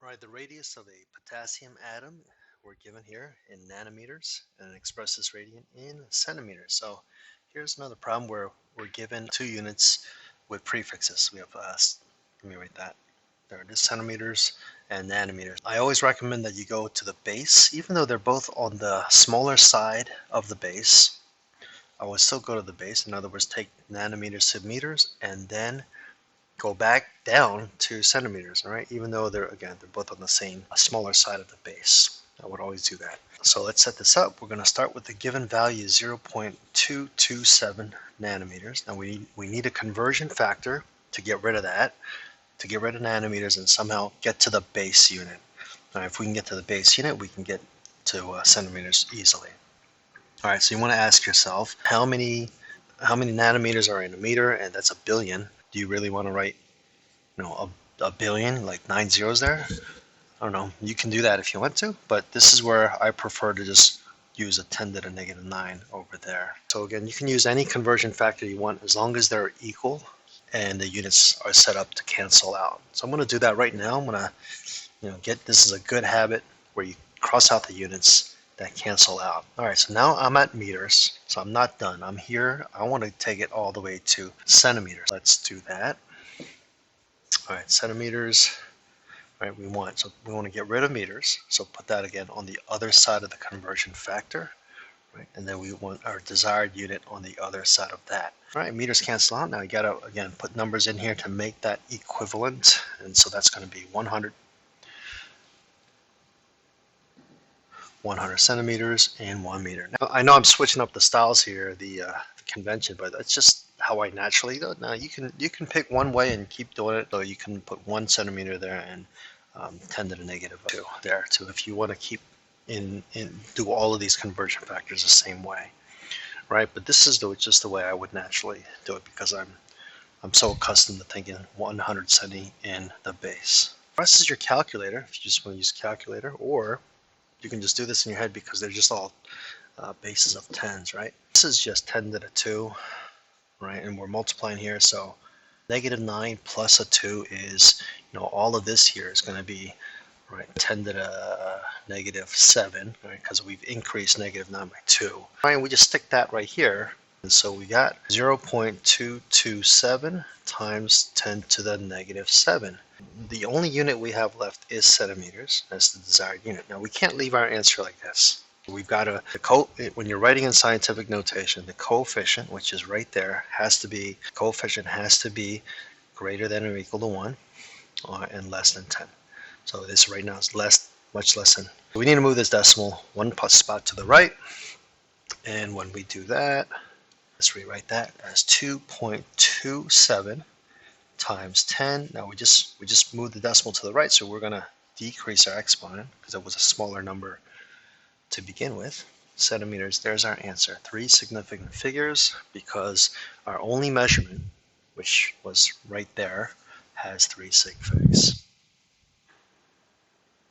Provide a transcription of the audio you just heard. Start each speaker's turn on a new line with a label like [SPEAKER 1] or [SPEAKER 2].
[SPEAKER 1] Right, the radius of a potassium atom we're given here in nanometers and express this radiant in centimeters. So here's another problem where we're given two units with prefixes. We have, let me write that. There it is, centimeters and nanometers. I always recommend that you go to the base, even though they're both on the smaller side of the base. I would still go to the base. In other words, take nanometers to meters and then go back down to centimeters, all right? Even though they're both on the same smaller side of the base. I would always do that. So let's set this up. We're going to start with the given value 0.227 nanometers. Now we need a conversion factor to get rid of that, to get rid of nanometers and somehow get to the base unit. Now, if we can get to the base unit, we can get to centimeters easily. All right, so you want to ask yourself, how many nanometers are in a meter? And that's a billion. Do you really want to write, a billion, like 9 zeros there? I don't know. You can do that if you want to, but this is where I prefer to just use a 10 to the negative 9 over there. So again, you can use any conversion factor you want as long as they're equal and the units are set up to cancel out. So I'm going to do that right now. I'm going to, this is a good habit where you cross out the units that cancel out. All right, so now I'm at meters, so I'm not done. I'm here. I want to take it all the way to centimeters. Let's do that. All right, centimeters. All right, we want to get rid of meters, so put that again on the other side of the conversion factor, right? And then we want our desired unit on the other side of that. All right, meters cancel out. Now you got to again put numbers in here to make that equivalent, and so that's going to be 100 centimeters and 1 meter. Now I know I'm switching up the styles here, the convention, but that's just how I naturally do it. Now you can pick one way and keep doing it, or you can put 1 centimeter there and 10 to the negative 2 there too, if you want to keep do all of these conversion factors the same way, right? But this is just the way I would naturally do it because I'm so accustomed to thinking 100 centi in the base. The rest is your calculator if you just want to use a calculator, or you can just do this in your head because they're just all bases of 10s, right? This is just 10 to the 2, right? And we're multiplying here, so negative 9 plus a 2 is, all of this here is going to be, right, 10 to the negative 7, right? Because we've increased negative 9 by 2. All right, we just stick that right here. And so we got 0.227 times 10 to the negative 7. The only unit we have left is centimeters. That's the desired unit. Now we can't leave our answer like this. We've got when you're writing in scientific notation, the coefficient, which is right there, has to be greater than or equal to 1 and less than 10. So this right now is much less than. We need to move this decimal one spot to the right. And when we do that, let's rewrite that as 2.27 times 10. Now we just moved the decimal to the right, so we're going to decrease our exponent because it was a smaller number to begin with. Centimeters, there's our answer. 3 significant figures because our only measurement, which was right there, has 3 sig figs.